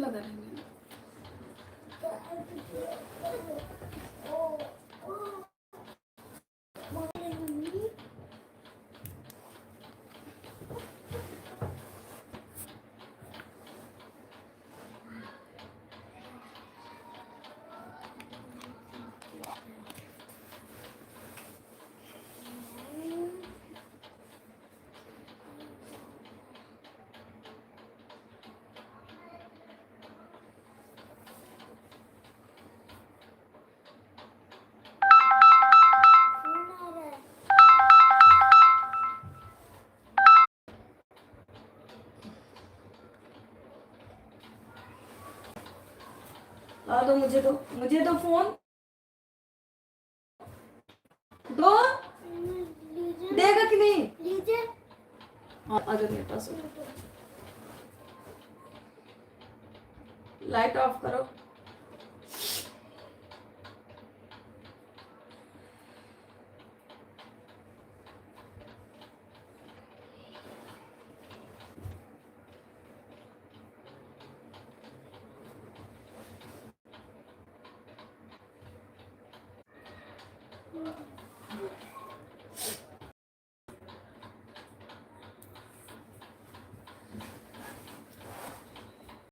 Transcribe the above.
लगा रहेंगे। ला दो, मुझे दो फोन दो। देगा कि नहीं? लीजिए। हाँ, आ जाओ मेरे पास। लाइट ऑफ करो।